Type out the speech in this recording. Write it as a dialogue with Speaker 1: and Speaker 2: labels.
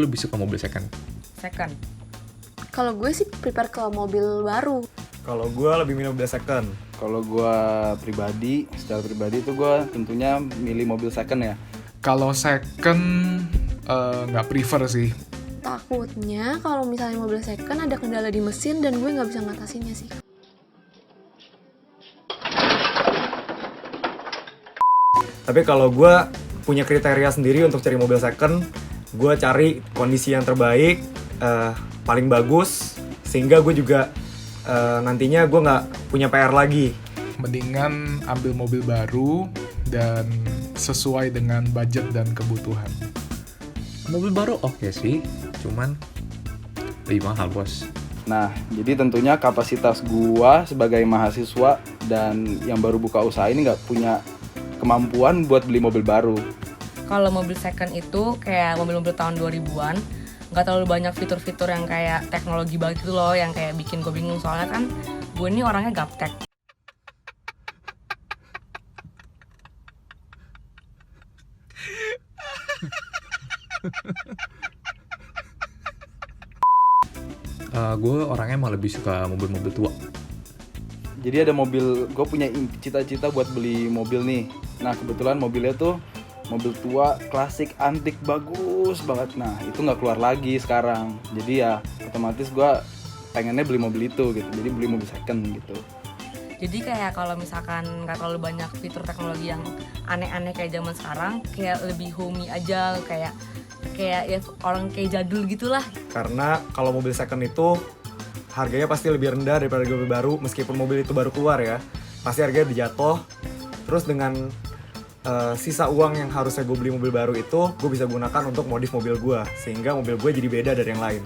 Speaker 1: Gue lebih suka mobil second.
Speaker 2: Second.
Speaker 3: Kalau gue sih prepare ke mobil baru.
Speaker 4: Kalau gue lebih milih mobil second.
Speaker 5: Kalau gue secara pribadi itu gue tentunya milih mobil second ya.
Speaker 6: Kalau second nggak prefer sih.
Speaker 3: Takutnya kalau misalnya mobil second ada kendala di mesin dan gue nggak bisa ngatasinnya sih.
Speaker 4: Tapi kalau gue punya kriteria sendiri untuk cari mobil second, gue cari kondisi yang terbaik, paling bagus, sehingga gue juga nantinya gue nggak punya PR lagi.
Speaker 6: Mendingan ambil mobil baru dan sesuai dengan budget dan kebutuhan.
Speaker 1: Mobil baru oke sih, cuman lebih mahal bos.
Speaker 5: Nah, jadi tentunya kapasitas gua sebagai mahasiswa dan yang baru buka usaha ini nggak punya kemampuan buat beli mobil baru.
Speaker 2: Kalau mobil second itu kayak mobil-mobil tahun 2000-an, nggak terlalu banyak fitur-fitur yang kayak teknologi banget gitu loh, yang kayak bikin gue bingung. Soalnya kan gue ini orangnya gaptek.
Speaker 1: Gue orangnya emang lebih suka mobil-mobil tua.
Speaker 5: Jadi ada mobil, gue punya cita-cita buat beli mobil nih. Nah, kebetulan mobilnya tuh mobil tua, klasik, antik, bagus banget. Nah, itu nggak keluar lagi sekarang. Jadi ya otomatis gue pengennya beli mobil itu gitu. Jadi beli mobil second gitu.
Speaker 2: Jadi kayak kalau misalkan nggak terlalu banyak fitur teknologi yang aneh-aneh kayak zaman sekarang, kayak lebih homey aja, kayak ya orang kayak jadul gitulah.
Speaker 4: Karena kalau mobil second itu harganya pasti lebih rendah daripada mobil baru, meskipun mobil itu baru keluar ya. Pasti harganya udah jatuh. Terus dengan sisa uang yang harusnya gue beli mobil baru itu, gue bisa gunakan untuk modif mobil gue, sehingga mobil gue jadi beda dari yang lain.